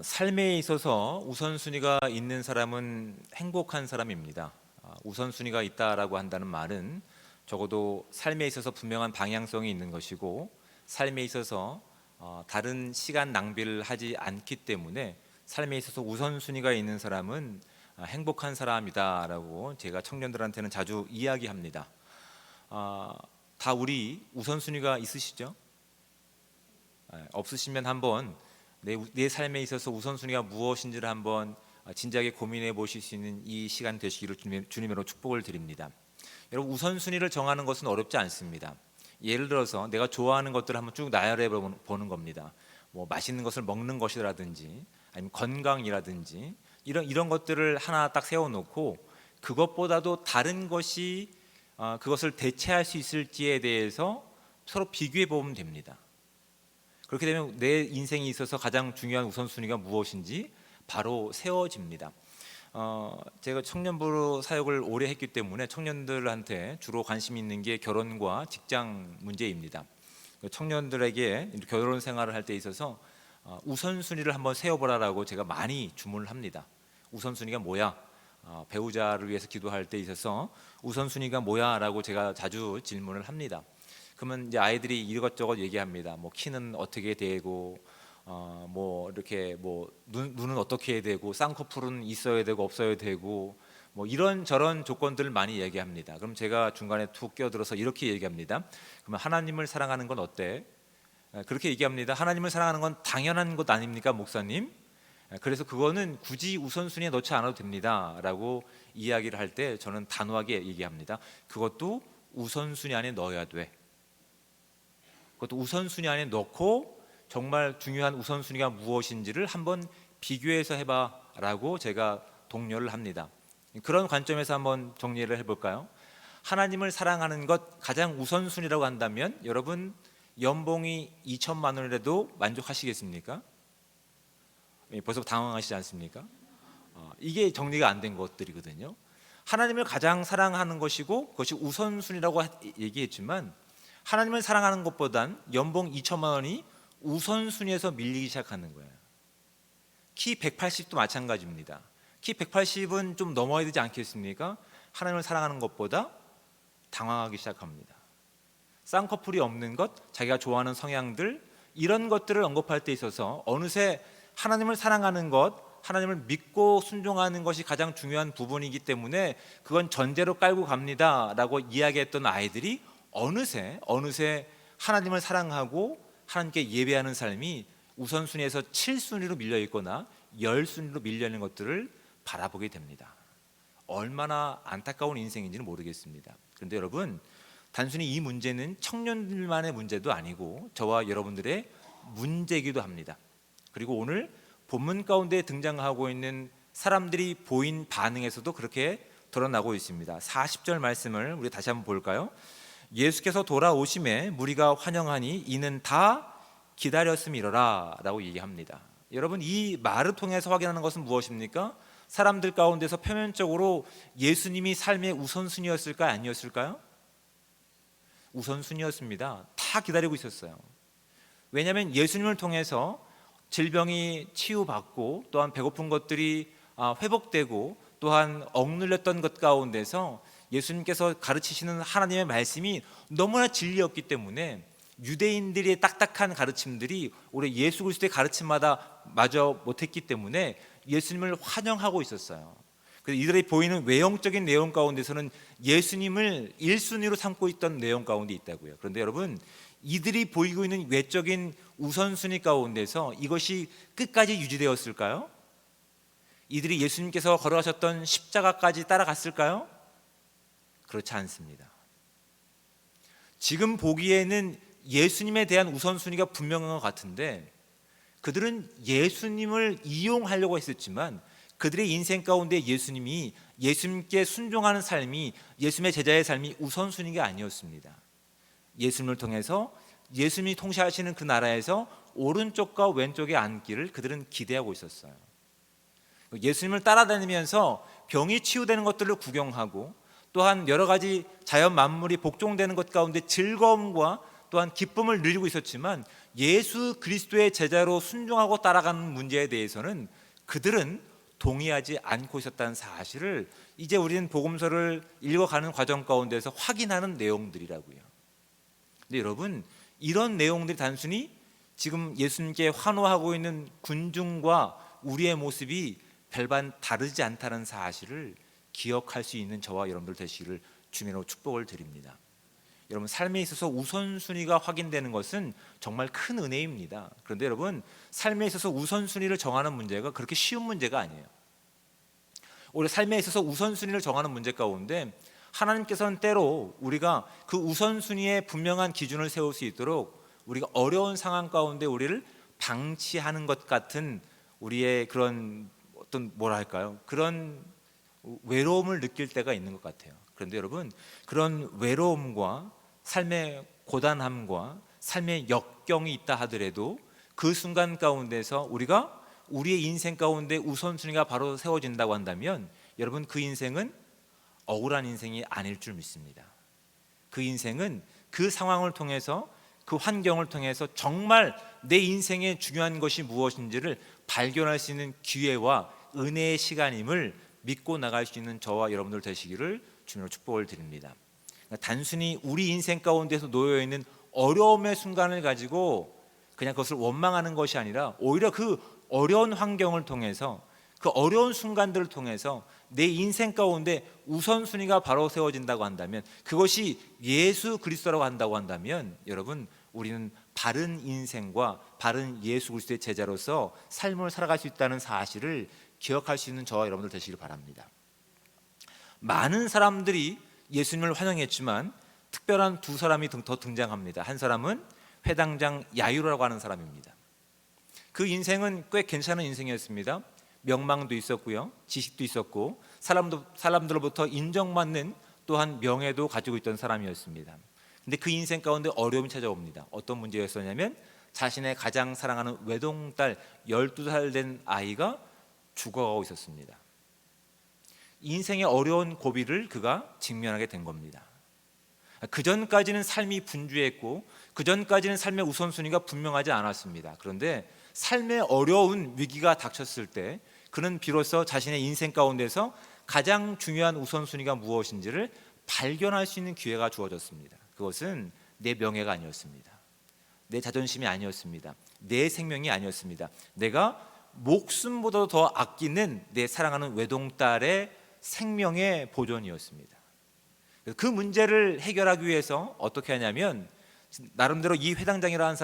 삶에 있어서 우선순위가 있는 사람은 행복한 사람입니다. 우선순위가 있다라고 한다는 말은 적어도 삶에 있어서 분명한 방향성이 있는 것이고, 삶에 있어서 다른 시간 낭비를 하지 않기 때문에 삶에 있어서 우선순위가 있는 사람은 행복한 사람이다라고 제가 청년들한테는 자주 이야기합니다. 다 우리 우선순위가 있으시죠? 없으시면 한번 내 삶에 있어서 우선순위가 무엇인지를 한번 진지하게 고민해 보실 수 있는 이 시간 되시기를 주님으로 축복을 드립니다. 여러분, 우선순위를 정하는 것은 어렵지 않습니다. 예를 들어서 내가 좋아하는 것들을 한번 쭉 나열해 보는 겁니다. 뭐 맛있는 것을 먹는 것이라든지 아니면 건강이라든지 이런 것들을 하나 딱 세워놓고, 그것보다도 다른 것이 그것을 대체할 수 있을지에 대해서 서로 비교해 보면 됩니다. 그렇게 되면 내 인생에 있어서 가장 중요한 우선순위가 무엇인지 바로 세워집니다. 제가 청년부로 사역을 오래 했기 때문에 청년들한테 주로 관심 있는 게 결혼과 직장 문제입니다. 청년들에게 결혼 생활을 할 때 있어서 우선순위를 한번 세워보라라고 제가 많이 주문을 합니다. 우선순위가 뭐야? 배우자를 위해서 기도할 때 있어서 우선순위가 뭐야? 라고 제가 자주 질문을 합니다. 그러면 이제 아이들이 이것저것 얘기합니다. 뭐 키는 어떻게 되고, 뭐 이렇게 뭐 눈은 어떻게 해야 되고, 쌍꺼풀은 있어야 되고 없어야 되고, 뭐 이런 저런 조건들을 많이 얘기합니다. 그럼 제가 중간에 툭 끼어들어서 이렇게 얘기합니다. 그러면 하나님을 사랑하는 건 어때? 그렇게 얘기합니다. 하나님을 사랑하는 건 당연한 것 아닙니까, 목사님? 그래서 그거는 굳이 우선순위에 넣지 않아도 됩니다라고 이야기를 할 때 저는 단호하게 얘기합니다. 그것도 우선순위 안에 넣어야 돼. 그것도 우선순위 안에 넣고 정말 중요한 우선순위가 무엇인지를 한번 비교해서 해봐라고 제가 독려를 합니다. 그런 관점에서 한번 정리를 해볼까요? 하나님을 사랑하는 것 가장 우선순위라고 한다면 여러분, 연봉이 2천만 원이라도 만족하시겠습니까? 벌써 당황하시지 않습니까? 이게 정리가 안 된 것들이거든요. 하나님을 가장 사랑하는 것이고 그것이 우선순위라고 얘기했지만, 하나님을 사랑하는 것보단 연봉 2천만 원이 우선순위에서 밀리기 시작하는 거예요. 키 180도 마찬가지입니다. 키 180은 좀 넘어야 되지 않겠습니까? 하나님을 사랑하는 것보다 당황하기 시작합니다. 쌍꺼풀이 없는 것, 자기가 좋아하는 성향들, 이런 것들을 언급할 때 있어서 어느새 하나님을 사랑하는 것, 하나님을 믿고 순종하는 것이 가장 중요한 부분이기 때문에 그건 전제로 깔고 갑니다 라고 이야기했던 아이들이 어느새 하나님을 사랑하고 하나님께 예배하는 삶이 우선순위에서 7순위로 밀려있거나 10순위로 밀려있는 것들을 바라보게 됩니다. 얼마나 안타까운 인생인지는 모르겠습니다. 그런데 여러분, 단순히 이 문제는 청년들만의 문제도 아니고 저와 여러분들의 문제이기도 합니다. 그리고 오늘 본문 가운데 등장하고 있는 사람들이 보인 반응에서도 그렇게 드러나고 있습니다. 40절 말씀을 우리 다시 한번 볼까요? 예수께서 돌아오심에 무리가 환영하니 이는 다 기다렸음이로라 라고 얘기합니다. 여러분, 이 말을 통해서 확인하는 것은 무엇입니까? 사람들 가운데서 표면적으로 예수님이 삶의 우선순위였을까요? 아니었을까요? 우선순위였습니다. 다 기다리고 있었어요. 왜냐하면 예수님을 통해서 질병이 치유받고, 또한 배고픈 것들이 회복되고, 또한 억눌렸던 것 가운데서 예수님께서 가르치시는 하나님의 말씀이 너무나 진리였기 때문에 유대인들의 딱딱한 가르침들이 우리 예수 그리스도의 가르침마다 마저 못했기 때문에 예수님을 환영하고 있었어요. 그래서 이들이 보이는 외형적인 내용 가운데서는 예수님을 1순위로 삼고 있던 내용 가운데 있다고요. 그런데 여러분, 이들이 보이고 있는 외적인 우선순위 가운데서 이것이 끝까지 유지되었을까요? 이들이 예수님께서 걸어가셨던 십자가까지 따라갔을까요? 그렇지 않습니다. 지금 보기에는 예수님에 대한 우선순위가 분명한 것 같은데, 그들은 예수님을 이용하려고 했었지만 그들의 인생 가운데 예수님께 순종하는 삶이, 예수님의 제자의 삶이 우선순위가 아니었습니다. 예수님을 통해서 예수님이 통치하시는 그 나라에서 오른쪽과 왼쪽에 앉기를 그들은 기대하고 있었어요. 예수님을 따라다니면서 병이 치유되는 것들을 구경하고, 또한 여러 가지 자연 만물이 복종되는 것 가운데 즐거움과 또한 기쁨을 누리고 있었지만 예수 그리스도의 제자로 순종하고 따라가는 문제에 대해서는 그들은 동의하지 않고 있었다는 사실을 이제 우리는 복음서를 읽어가는 과정 가운데서 확인하는 내용들이라고요. 근데 여러분, 이런 내용들이 단순히 지금 예수님께 환호하고 있는 군중과 우리의 모습이 별반 다르지 않다는 사실을 기억할 수 있는 저와 여러분들 되시기를 주님으로 축복을 드립니다. 여러분, 삶에 있어서 우선순위가 확인되는 것은 정말 큰 은혜입니다. 그런데 여러분, 삶에 있어서 우선순위를 정하는 문제가 그렇게 쉬운 문제가 아니에요. 오히려 삶에 있어서 우선순위를 정하는 문제 가운데 하나님께서는 때로 우리가 그 우선순위에 분명한 기준을 세울 수 있도록 우리가 어려운 상황 가운데 우리를 방치하는 것 같은 우리의 그런 어떤 뭐랄까요? 그런 외로움을 느낄 때가 있는 것 같아요. 그런데 여러분, 그런 외로움과 삶의 고단함과 삶의 역경이 있다 하더라도 그 순간 가운데서 우리가 우리의 인생 가운데 우선순위가 바로 세워진다고 한다면 여러분, 그 인생은 억울한 인생이 아닐 줄 믿습니다. 그 인생은 그 상황을 통해서, 그 환경을 통해서 정말 내 인생의 중요한 것이 무엇인지를 발견할 수 있는 기회와 은혜의 시간임을 믿고 나갈 수 있는 저와 여러분들 되시기를 주님으로 축복을 드립니다. 단순히 우리 인생 가운데서 놓여 있는 어려움의 순간을 가지고 그냥 그것을 원망하는 것이 아니라 오히려 그 어려운 환경을 통해서, 그 어려운 순간들을 통해서 내 인생 가운데 우선순위가 바로 세워진다고 한다면, 그것이 예수 그리스도라고 한다고 한다면 여러분, 우리는 바른 인생과 바른 예수 그리스도의 제자로서 삶을 살아갈 수 있다는 사실을 기억할 수 있는 저와 여러분들 되시길 바랍니다. 많은 사람들이 예수님을 환영했지만 특별한 두 사람이 더 등장합니다. 한 사람은 회당장 야이로라고 하는 사람입니다. 그 인생은 꽤 괜찮은 인생이었습니다. 명망도 있었고요, 지식도 있었고 사람들로부터 인정받는 또한 명예도 가지고 있던 사람이었습니다. 근데 그 인생 가운데 어려움이 찾아옵니다. 어떤 문제였었냐면 자신의 가장 사랑하는 외동딸 12살 된 아이가 죽어가고 있었습니다. 인생의 어려운 고비를 그가 직면하게 된 겁니다. 그전까지는 삶이 분주했고 그전까지는 삶의 우선순위가 분명하지 않았습니다. 그런데 삶의 어려운 위기가 닥쳤을 때 그는 비로소 자신의 인생 가운데서 가장 중요한 우선순위가 무엇인지를 발견할 수 있는 기회가 주어졌습니다. 그것은 내 명예가 아니었습니다. 내 자존심이 아니었습니다. 내 생명이 아니었습니다. 내가 목숨보다도 더 아끼는 내 사랑하는 외동딸의 생명의 보존이었습니다. 그 문제를 해결하기 위해서 어떻게 하냐면, 나름대로 이 회당장이라는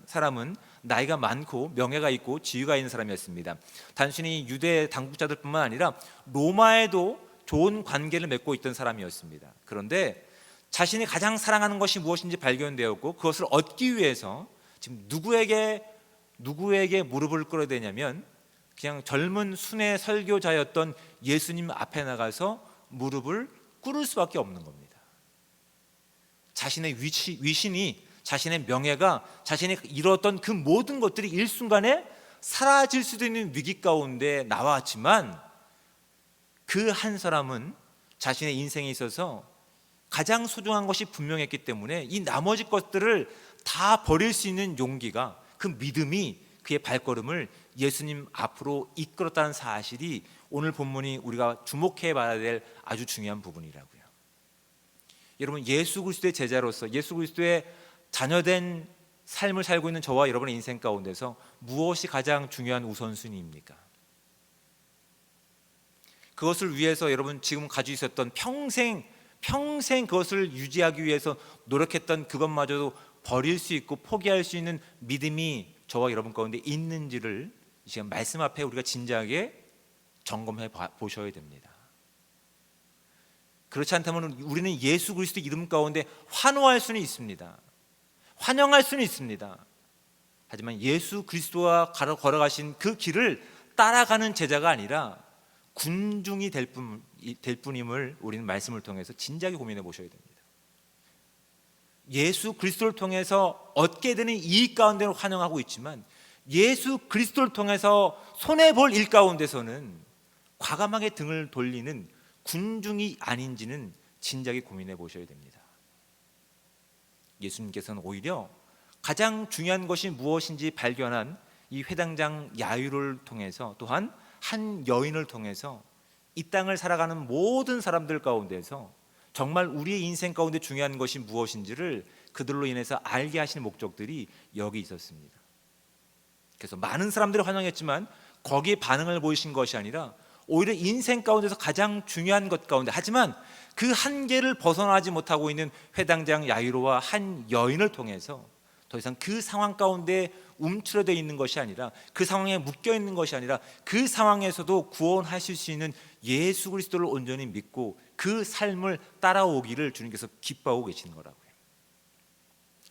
사람은 나이가 많고 명예가 있고 지위가 있는 사람이었습니다. 단순히 유대 당국자들뿐만 아니라 로마에도 좋은 관계를 맺고 있던 사람이었습니다. 그런데 자신이 가장 사랑하는 것이 무엇인지 발견되었고 그것을 얻기 위해서 지금 누구에게 무릎을 꿇어야 되냐면 그냥 젊은 순회 설교자였던 예수님 앞에 나가서 무릎을 꿇을 수밖에 없는 겁니다. 자신의 위신이, 자신의 명예가, 자신이 이뤘던 그 모든 것들이 일순간에 사라질 수도 있는 위기 가운데 나왔지만 그 한 사람은 자신의 인생에 있어서 가장 소중한 것이 분명했기 때문에 이 나머지 것들을 다 버릴 수 있는 용기가, 그 믿음이 그의 발걸음을 예수님 앞으로 이끌었다는 사실이 오늘 본문이 우리가 주목해 봐야 될 아주 중요한 부분이라고요. 여러분, 예수 그리스도의 제자로서 예수 그리스도의 자녀된 삶을 살고 있는 저와 여러분의 인생 가운데서 무엇이 가장 중요한 우선순위입니까? 그것을 위해서 여러분 지금 가지고 있었던 평생 그것을 유지하기 위해서 노력했던 그것마저도 버릴 수 있고 포기할 수 있는 믿음이 저와 여러분 가운데 있는지를 지금 말씀 앞에 우리가 진지하게 점검해 보셔야 됩니다. 그렇지 않다면 우리는 예수 그리스도 이름 가운데 환호할 수는 있습니다. 환영할 수는 있습니다. 하지만 예수 그리스도와 걸어가신 그 길을 따라가는 제자가 아니라 군중이 될 뿐임을 우리는 말씀을 통해서 진지하게 고민해 보셔야 됩니다. 예수 그리스도를 통해서 얻게 되는 이익 가운데는 환영하고 있지만 예수 그리스도를 통해서 손해볼 일 가운데서는 과감하게 등을 돌리는 군중이 아닌지는 진작에 고민해 보셔야 됩니다. 예수님께서는 오히려 가장 중요한 것이 무엇인지 발견한 이 회당장 야이로를 통해서, 또한 한 여인을 통해서 이 땅을 살아가는 모든 사람들 가운데서 정말 우리의 인생 가운데 중요한 것이 무엇인지를 그들로 인해서 알게 하시는 목적들이 여기 있었습니다. 그래서 많은 사람들이 환영했지만 거기에 반응을 보이신 것이 아니라 오히려 인생 가운데서 가장 중요한 것 가운데, 하지만 그 한계를 벗어나지 못하고 있는 회당장 야이로와 한 여인을 통해서 더 이상 그 상황 가운데 움츠러져 있는 것이 아니라, 그 상황에 묶여 있는 것이 아니라, 그 상황에서도 구원하실 수 있는 예수 그리스도를 온전히 믿고 그 삶을 따라오기를 주님께서 기뻐하고 계시는 거라고요.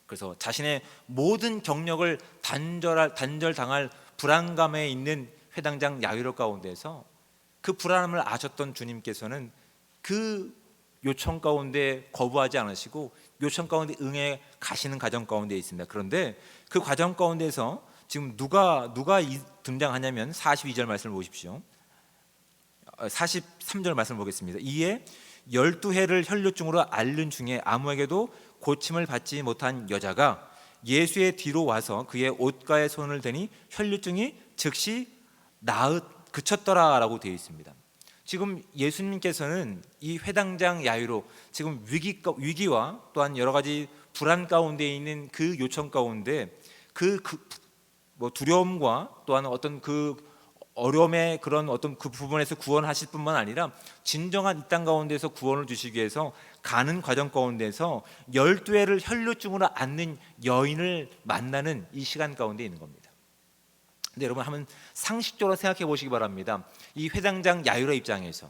그래서 자신의 모든 경력을 단절당할 불안감에 있는 회당장 야이로 가운데서 그 불안함을 아셨던 주님께서는 그 요청 가운데 거부하지 않으시고 요청 가운데 응해 가시는 과정 가운데 있습니다. 그런데 그 과정 가운데서 지금 누가 등장하냐면 42절 말씀을 보십시오. 43절 말씀을 보겠습니다. 이에 12해를 혈류증으로 앓는 중에 아무에게도 고침을 받지 못한 여자가 예수의 뒤로 와서 그의 옷가에 손을 대니 혈류증이 즉시 그쳤더라라고 되어 있습니다. 지금 예수님께서는 이 회당장 야이로 지금 위기와 또한 여러 가지 불안 가운데 있는 그 요청 가운데 뭐 두려움과 또한 어떤 그 어려움의 그런 어떤 그 부분에서 구원하실 뿐만 아니라 진정한 이 땅 가운데서 구원을 주시기 위해서 가는 과정 가운데서 12해를 혈류증으로 앓는 여인을 만나는 이 시간 가운데 있는 겁니다. 근데 여러분 한번 상식적으로 생각해 보시기 바랍니다. 이 회당장 야이로의 입장에서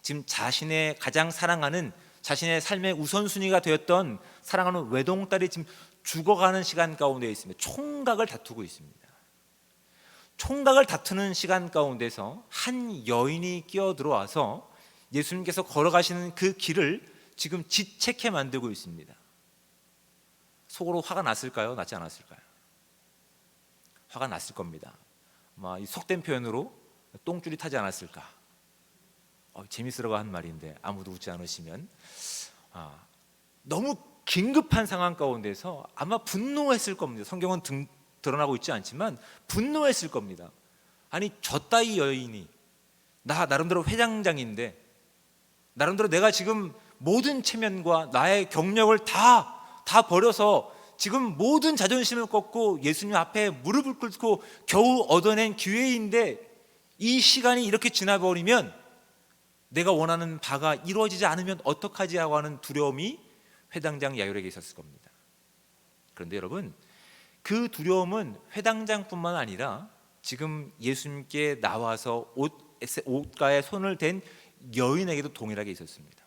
지금 자신의 가장 사랑하는, 자신의 삶의 우선순위가 되었던 사랑하는 외동딸이 지금 죽어가는 시간 가운데 있습니다. 총각을 다투고 있습니다. 총각을 다투는 시간 가운데서 한 여인이 끼어들어와서 예수님께서 걸어가시는 그 길을 지금 지책해 만들고 있습니다. 속으로 화가 났을까요? 났지 않았을까요? 화가 났을 겁니다. 아마 이 속된 표현으로 똥줄이 타지 않았을까. 재밌으라고 한 말인데 아무도 웃지 않으시면, 너무 긴급한 상황 가운데서 아마 분노했을 겁니다. 성경은 드러나고 있지 않지만 분노했을 겁니다. 아니 저 따위 여인이, 나 나름대로 회장장인데, 나름대로 내가 지금 모든 체면과 나의 경력을 다 버려서 지금 모든 자존심을 꺾고 예수님 앞에 무릎을 꿇고 겨우 얻어낸 기회인데 이 시간이 이렇게 지나버리면 내가 원하는 바가 이루어지지 않으면 어떡하지 하고 하는 두려움이 회당장 야이로에게 있었을 겁니다. 그런데 여러분, 그 두려움은 회당장뿐만 아니라 지금 예수님께 나와서 옷가에 손을 댄 여인에게도 동일하게 있었습니다.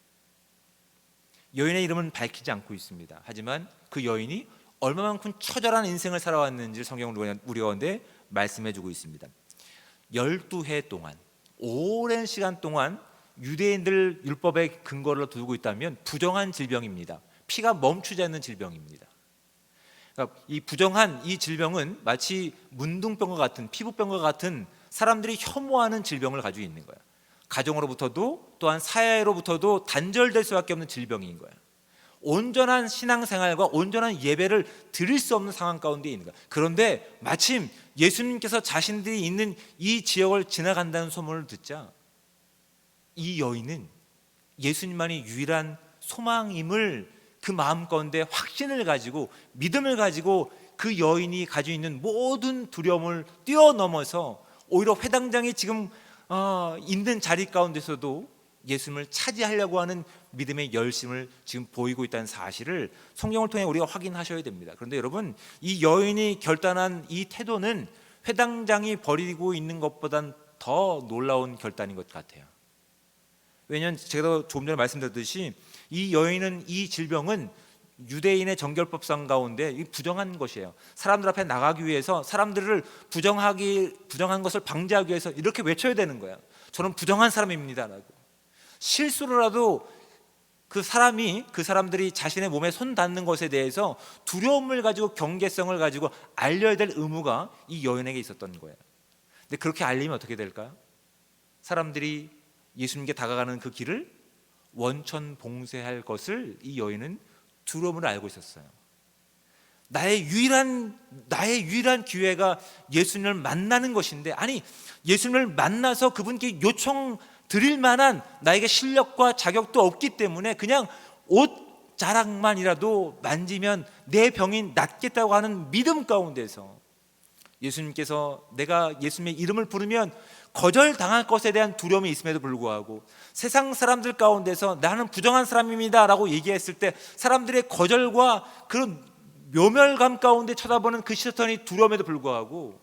여인의 이름은 밝히지 않고 있습니다. 하지만 그 여인이 얼마만큼 처절한 인생을 살아왔는지 성경은 우리 가운데 말씀해주고 있습니다. 12해 동안, 오랜 시간 동안 유대인들 율법의 근거를 두고 있다면 부정한 질병입니다. 피가 멈추지 않는 질병입니다. 그러니까 이 부정한 이 질병은 마치 문둥병과 같은, 피부병과 같은 사람들이 혐오하는 질병을 가지고 있는 거예요. 가정으로부터도 또한 사회로부터도 단절될 수밖에 없는 질병인 거예요. 온전한 신앙생활과 온전한 예배를 드릴 수 없는 상황 가운데 있는 거예요. 그런데 마침 예수님께서 자신들이 있는 이 지역을 지나간다는 소문을 듣자 이 여인은 예수님만이 유일한 소망임을 그 마음 가운데 확신을 가지고, 믿음을 가지고 그 여인이 가지고 있는 모든 두려움을 뛰어넘어서 오히려 회당장이 지금 있는 자리 가운데서도 예수님을 차지하려고 하는 믿음의 열심을 지금 보이고 있다는 사실을 성경을 통해 우리가 확인하셔야 됩니다. 그런데 여러분, 이 여인이 결단한 이 태도는 회당장이 벌이고 있는 것보단 더 놀라운 결단인 것 같아요. 왜냐하면 제가 조금 전에 말씀드렸듯이 이 여인은, 이 질병은 유대인의 정결법상 가운데 부정한 것이에요. 사람들 앞에 나가기 위해서 사람들을 부정한 것을 방지하기 위해서 이렇게 외쳐야 되는 거예요. 저는 부정한 사람입니다라고. 실수로라도 그 사람들이 자신의 몸에 손 닿는 것에 대해서 두려움을 가지고 경계성을 가지고 알려야 될 의무가 이 여인에게 있었던 거예요. 근데 그렇게 알리면 어떻게 될까요? 사람들이 예수님께 다가가는 그 길을 원천 봉쇄할 것을 이 여인은 두려움으로 알고 있었어요. 나의 유일한 기회가 예수님을 만나는 것인데, 아니 예수님을 만나서 그분께 요청 드릴 만한 나에게 실력과 자격도 없기 때문에 그냥 옷 자락만이라도 만지면 내 병이 낫겠다고 하는 믿음 가운데서 예수님께서 내가 예수님의 이름을 부르면 거절당할 것에 대한 두려움이 있음에도 불구하고 세상 사람들 가운데서 나는 부정한 사람입니다 라고 얘기했을 때 사람들의 거절과 그런 묘멸감 가운데 쳐다보는 그 시선이 두려움에도 불구하고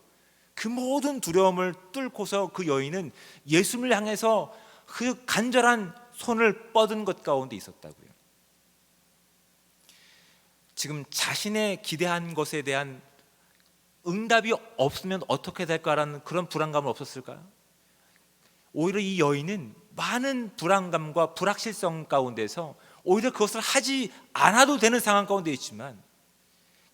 그 모든 두려움을 뚫고서 그 여인은 예수님을 향해서 그 간절한 손을 뻗은 것 가운데 있었다고요. 지금 자신의 기대한 것에 대한 응답이 없으면 어떻게 될까라는 그런 불안감은 없었을까요? 오히려 이 여인은 많은 불안감과 불확실성 가운데서 오히려 그것을 하지 않아도 되는 상황 가운데 있지만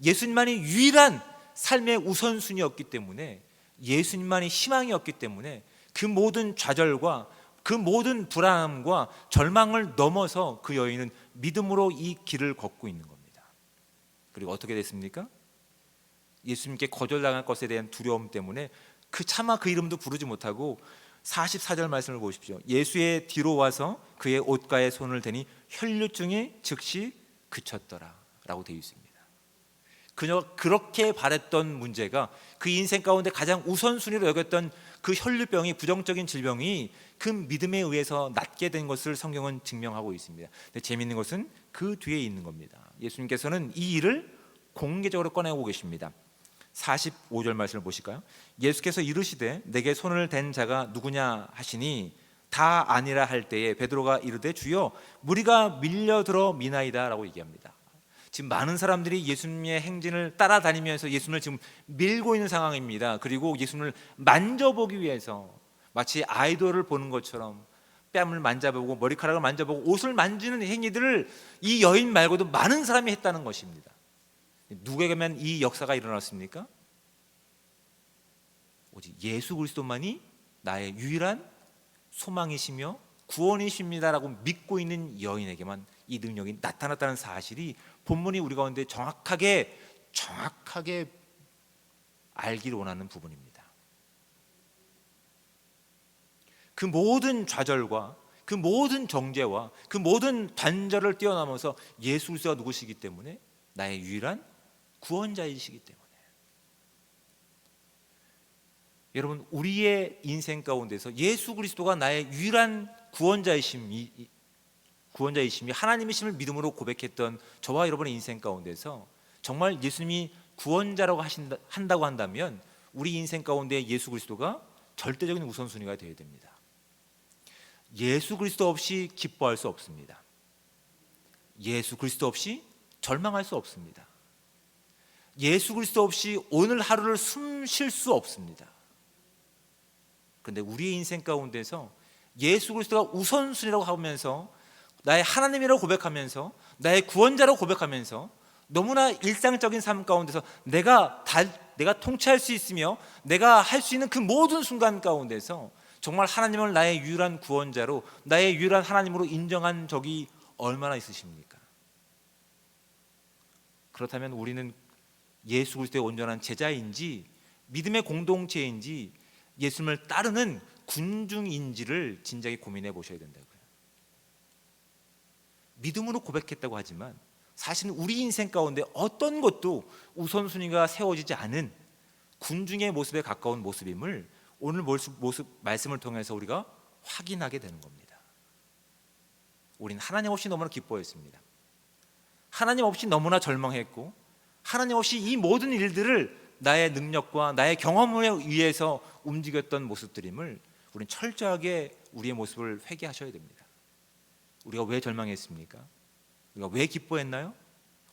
예수님만이 유일한 삶의 우선순위였기 때문에, 예수님만이 희망이었기 때문에 그 모든 좌절과 그 모든 불안함과 절망을 넘어서 그 여인은 믿음으로 이 길을 걷고 있는 겁니다. 그리고 어떻게 됐습니까? 예수님께 거절당할 것에 대한 두려움 때문에 차마 그 이름도 부르지 못하고 44절 말씀을 보십시오. 예수의 뒤로 와서 그의 옷가에 손을 대니 혈류증이 즉시 그쳤더라 라고 되어 있습니다. 그녀가 그렇게 바랬던 문제가, 그 인생 가운데 가장 우선순위로 여겼던 그 혈류병이, 부정적인 질병이 그 믿음에 의해서 낫게 된 것을 성경은 증명하고 있습니다. 근데 재미있는 것은 그 뒤에 있는 겁니다. 예수님께서는 이 일을 공개적으로 꺼내고 계십니다. 45절 말씀을 보실까요? 예수께서 이르시되 내게 손을 댄 자가 누구냐 하시니 다 아니라 할 때에 베드로가 이르되 주여 무리가 밀려들어 미나이다 라고 얘기합니다. 지금 많은 사람들이 예수님의 행진을 따라다니면서 예수님을 지금 밀고 있는 상황입니다. 그리고 예수님을 만져보기 위해서 마치 아이돌을 보는 것처럼 뺨을 만져보고 머리카락을 만져보고 옷을 만지는 행위들을 이 여인 말고도 많은 사람이 했다는 것입니다. 누구에게만 이 역사가 일어났습니까? 오직 예수 그리스도만이 나의 유일한 소망이시며 구원이십니다라고 믿고 있는 여인에게만 이 능력이 나타났다는 사실이 본문이 우리 가운데 정확하게 알기를 원하는 부분입니다. 그 모든 좌절과 그 모든 정죄와 그 모든 단절을 뛰어넘어서 예수 그리스도가 누구시기 때문에 나의 유일한 구원자이시기 때문에, 여러분 우리의 인생 가운데서 예수 그리스도가 나의 유일한 구원자이심이 하나님이심을 믿음으로 고백했던 저와 여러분의 인생 가운데서 정말 예수님이 구원자라고 한다고 한다면 우리 인생 가운데 예수 그리스도가 절대적인 우선순위가 되어야 됩니다. 예수 그리스도 없이 기뻐할 수 없습니다. 예수 그리스도 없이 절망할 수 없습니다. 예수 그리스도 없이 오늘 하루를 숨 쉴 수 없습니다. 그런데 우리의 인생 가운데서 예수 그리스도가 우선순위라고 하면서 나의 하나님이라고 고백하면서 나의 구원자라고 고백하면서 너무나 일상적인 삶 가운데서 내가 통치할 수 있으며 내가 할 수 있는 그 모든 순간 가운데서 정말 하나님을 나의 유일한 구원자로, 나의 유일한 하나님으로 인정한 적이 얼마나 있으십니까? 그렇다면 우리는 예수 그리스도의 온전한 제자인지 믿음의 공동체인지 예수님을 따르는 군중인지를 진작에 고민해 보셔야 된다고요. 믿음으로 고백했다고 하지만 사실은 우리 인생 가운데 어떤 것도 우선순위가 세워지지 않은 군중의 모습에 가까운 모습임을 오늘 말씀을 통해서 우리가 확인하게 되는 겁니다. 우린 하나님 없이 너무나 기뻐했습니다. 하나님 없이 너무나 절망했고, 하나님 없이 이 모든 일들을 나의 능력과 나의 경험에 의해서 움직였던 모습들임을 우리는 철저하게 우리의 모습을 회개하셔야 됩니다. 우리가 왜 절망했습니까? 우리가 왜 기뻐했나요?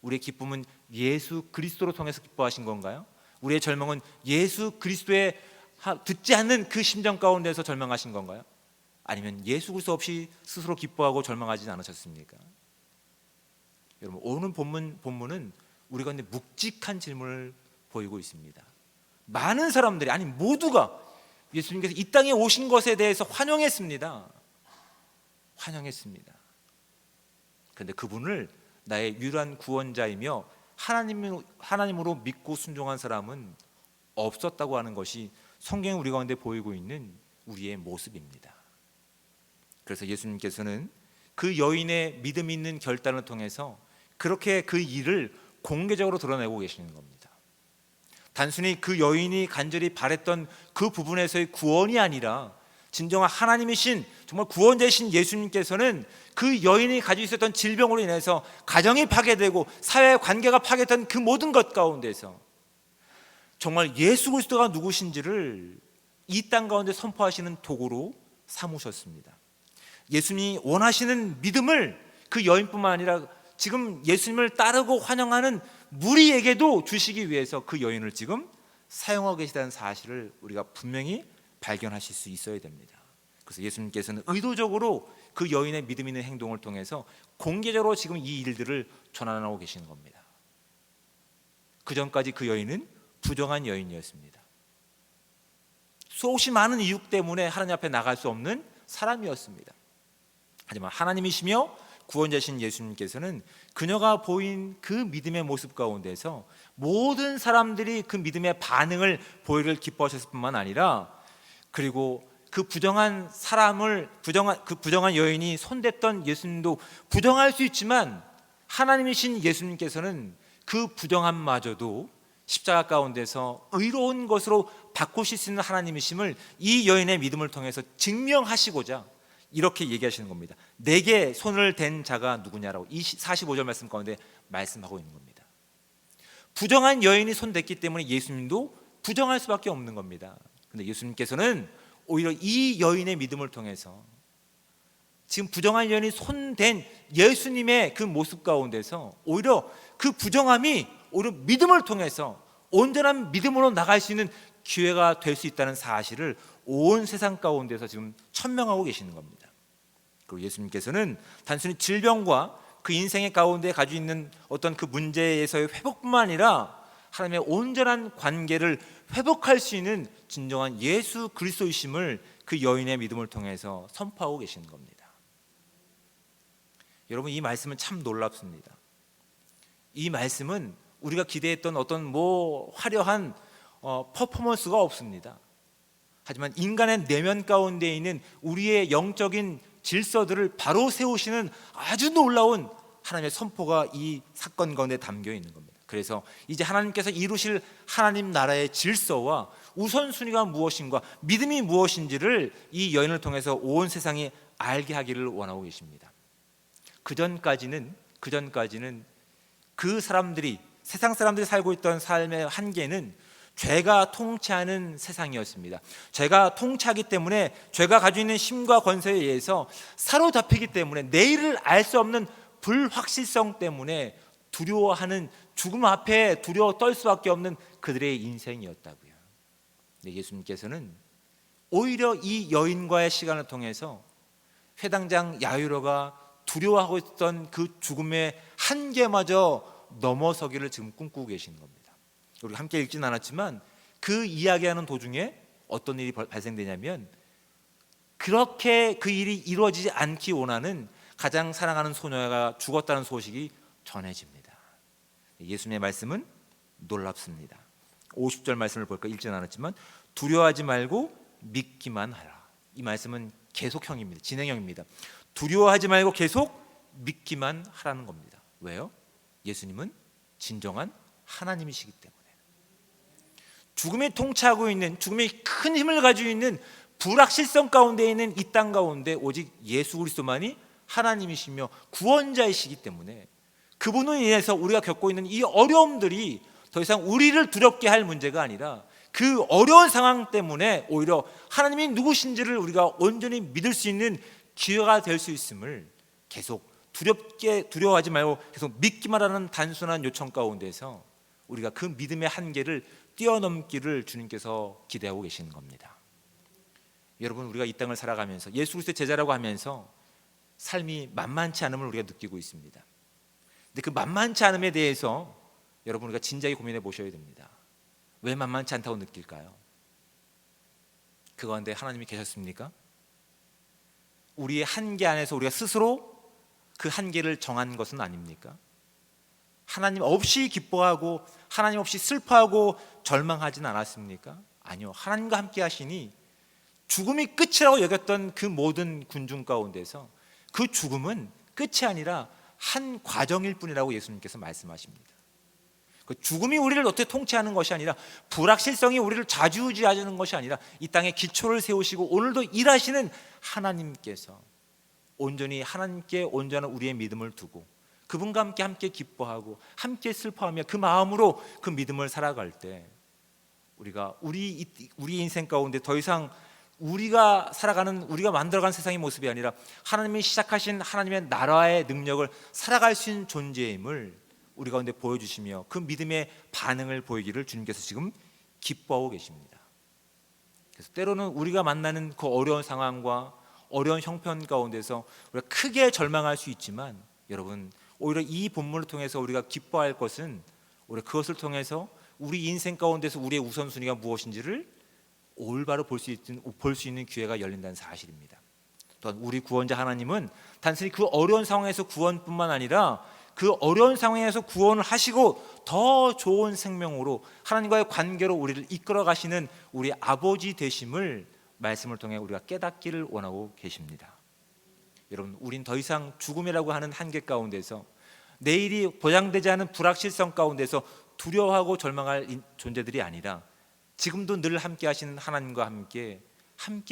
우리의 기쁨은 예수 그리스도로 통해서 기뻐하신 건가요? 우리의 절망은 예수 그리스도의 듣지 않는 그 심정 가운데서 절망하신 건가요? 아니면 예수 그리스도 없이 스스로 기뻐하고 절망하지 않으셨습니까? 여러분 오늘 본문은 우리 가운데 묵직한 질문을 보이고 있습니다. 많은 사람들이, 아니 모두가 예수님께서 이 땅에 오신 것에 대해서 환영했습니다. 그런데 그분을 나의 유일한 구원자이며 하나님으로 믿고 순종한 사람은 없었다고 하는 것이 성경이 우리 가운데 보이고 있는 우리의 모습입니다. 그래서 예수님께서는 그 여인의 믿음 있는 결단을 통해서 그렇게 그 일을 공개적으로 드러내고 계시는 겁니다. 단순히 그 여인이 간절히 바랬던 그 부분에서의 구원이 아니라 진정한 하나님이신 정말 구원자이신 예수님께서는 그 여인이 가지고 있었던 질병으로 인해서 가정이 파괴되고 사회 관계가 파괴된 그 모든 것 가운데서 정말 예수 그리스도가 누구신지를 이 땅 가운데 선포하시는 도구로 삼으셨습니다. 예수님이 원하시는 믿음을 그 여인뿐만 아니라 지금 예수님을 따르고 환영하는 무리에게도 주시기 위해서 그 여인을 지금 사용하고 계시다는 사실을 우리가 분명히 발견하실 수 있어야 됩니다. 그래서 예수님께서는 의도적으로 그 여인의 믿음 있는 행동을 통해서 공개적으로 지금 이 일들을 전환하고 계시는 겁니다. 그 전까지 그 여인은 부정한 여인이었습니다. 수없이 많은 이유 때문에 하나님 앞에 나갈 수 없는 사람이었습니다. 하지만 하나님이시며 구원자신 예수님께서는 그녀가 보인 그 믿음의 모습 가운데서 모든 사람들이 그 믿음의 반응을 보이기를 기뻐하셨을 뿐만 아니라 그리고 그 부정한 여인이 손댔던 예수님도 부정할 수 있지만 하나님이신 예수님께서는 그 부정함마저도 십자가 가운데서 의로운 것으로 바꾸실 수 있는 하나님이심을 이 여인의 믿음을 통해서 증명하시고자 이렇게 얘기하시는 겁니다. 내게 손을 댄 자가 누구냐라고 이 45절 말씀 가운데 말씀하고 있는 겁니다. 부정한 여인이 손댔기 때문에 예수님도 부정할 수밖에 없는 겁니다. 그런데 예수님께서는 오히려 이 여인의 믿음을 통해서 지금 부정한 여인이 손댄 예수님의 그 모습 가운데서 오히려 그 부정함이 오히려 믿음을 통해서 온전한 믿음으로 나갈 수 있는 기회가 될 수 있다는 사실을 온 세상 가운데서 지금 천명하고 계시는 겁니다. 그리고 예수님께서는 단순히 질병과 그 인생의 가운데 가지고 있는 어떤 그 문제에서의 회복뿐만 아니라 하나님의 온전한 관계를 회복할 수 있는 진정한 예수 그리스도이심을 그 여인의 믿음을 통해서 선포하고 계시는 겁니다. 여러분, 이 말씀은 참 놀랍습니다. 이 말씀은 우리가 기대했던 어떤 화려한 퍼포먼스가 없습니다. 하지만 인간의 내면 가운데 있는 우리의 영적인 질서들을 바로 세우시는 아주 놀라운 하나님의 선포가 이 사건 가운데 담겨 있는 겁니다. 그래서 이제 하나님께서 이루실 하나님 나라의 질서와 우선순위가 무엇인가, 믿음이 무엇인지를 이 여인을 통해서 온 세상이 알게 하기를 원하고 계십니다. 그 전까지는 그 사람들이, 세상 사람들이 살고 있던 삶의 한계는 죄가 통치하는 세상이었습니다. 죄가 통치하기 때문에 죄가 가지고 있는 힘과 권세에 의해서 사로잡히기 때문에 내일을 알 수 없는 불확실성 때문에 두려워하는, 죽음 앞에 두려워 떨 수밖에 없는 그들의 인생이었다고요. 근데 예수님께서는 오히려 이 여인과의 시간을 통해서 회당장 야이로가 두려워하고 있던 그 죽음의 한계마저 넘어서기를 지금 꿈꾸고 계시는 겁니다. 우리 함께 읽지는 않았지만 그 이야기하는 도중에 어떤 일이 발생되냐면 그렇게 그 일이 이루어지지 않기 원하는 가장 사랑하는 소녀가 죽었다는 소식이 전해집니다. 예수님의 말씀은 놀랍습니다. 50절 말씀을 볼까 읽지는 않았지만 두려워하지 말고 믿기만 하라. 이 말씀은 계속형입니다. 진행형입니다. 두려워하지 말고 계속 믿기만 하라는 겁니다. 왜요? 예수님은 진정한 하나님이시기 때문에. 죽음이 통치하고 있는, 죽음이 큰 힘을 가지고 있는 불확실성 가운데 있는 이 땅 가운데 오직 예수 그리스도만이 하나님이시며 구원자이시기 때문에 그분으로 인해서 우리가 겪고 있는 이 어려움들이 더 이상 우리를 두렵게 할 문제가 아니라 그 어려운 상황 때문에 오히려 하나님이 누구신지를 우리가 온전히 믿을 수 있는 기회가 될 수 있음을 계속 두려워하지 말고 계속 믿기만 하는 단순한 요청 가운데서 우리가 그 믿음의 한계를 뛰어넘기를 주님께서 기대하고 계시는 겁니다. 여러분, 우리가 이 땅을 살아가면서 예수 그리스도의 제자라고 하면서 삶이 만만치 않음을 우리가 느끼고 있습니다. 근데 그 만만치 않음에 대해서 여러분 우리가 진지하게 고민해 보셔야 됩니다. 왜 만만치 않다고 느낄까요? 그 가운데 하나님이 계셨습니까? 우리의 한계 안에서 우리가 스스로 그 한계를 정한 것은 아닙니까? 하나님 없이 기뻐하고 하나님 없이 슬퍼하고 절망하진 않았습니까? 아니요. 하나님과 함께 하시니 죽음이 끝이라고 여겼던 그 모든 군중 가운데서 그 죽음은 끝이 아니라 한 과정일 뿐이라고 예수님께서 말씀하십니다. 그 죽음이 우리를 어떻게 통치하는 것이 아니라, 불확실성이 우리를 좌지우지하는 것이 아니라, 이 땅에 기초를 세우시고 오늘도 일하시는 하나님께서 온전히 하나님께 온전한 우리의 믿음을 두고 그분과 함께 기뻐하고 함께 슬퍼하며 그 마음으로 그 믿음을 살아갈 때, 우리가 우리 인생 가운데 더 이상 우리가 살아가는, 우리가 만들어가는 세상의 모습이 아니라 하나님이 시작하신 하나님의 나라의 능력을 살아갈 수 있는 존재임을 우리 가운데 보여주시며 그 믿음의 반응을 보이기를 주님께서 지금 기뻐하고 계십니다. 그래서 때로는 우리가 만나는 그 어려운 상황과 어려운 형편 가운데서 우리가 크게 절망할 수 있지만, 여러분, 오히려 이 본문을 통해서 우리가 기뻐할 것은, 우리가 그것을 통해서 우리 인생 가운데서 우리의 우선순위가 무엇인지를 올바로 볼 수 있는 기회가 열린다는 사실입니다. 또한 우리 구원자 하나님은 단순히 그 어려운 상황에서 구원뿐만 아니라 그 어려운 상황에서 구원을 하시고 더 좋은 생명으로 하나님과의 관계로 우리를 이끌어 가시는 우리 아버지 되심을 말씀을 통해 우리가 깨닫기를 원하고 계십니다. 여러분, 우린 더 이상 죽음이라고 하는 한계 가운데서, 내일이 보장되지 않은 불확실성 가운데서 두려워하고 절망할 존재들이 아니라, 지금도 늘 함께 하시는 하나님과 함께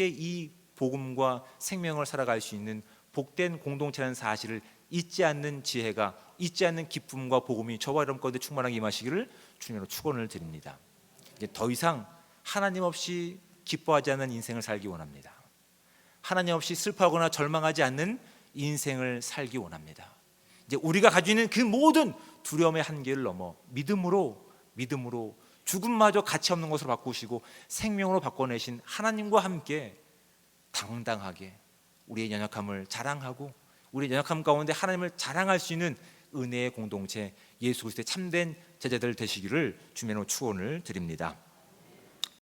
이 복음과 생명을 살아갈 수 있는 복된 공동체라는 사실을 잊지 않는 지혜가, 잊지 않는 기쁨과 복음이 저와 여러분 가운데 충만하게 임하시기를 주님으로 축원을 드립니다. 이제 더 이상 하나님 없이 기뻐하지 않는 인생을 살기 원합니다. 하나님 없이 슬퍼하거나 절망하지 않는 인생을 살기 원합니다. 이제 우리가 가지고 있는 그 모든 두려움의 한계를 넘어 믿음으로 죽음마저 가치 없는 것으로 바꾸시고 생명으로 바꿔내신 하나님과 함께 당당하게 우리의 연약함을 자랑하고, 우리의 연약함 가운데 하나님을 자랑할 수 있는 은혜의 공동체, 예수 그리스도의 참된 제자들 되시기를 주님으로 축원을 드립니다.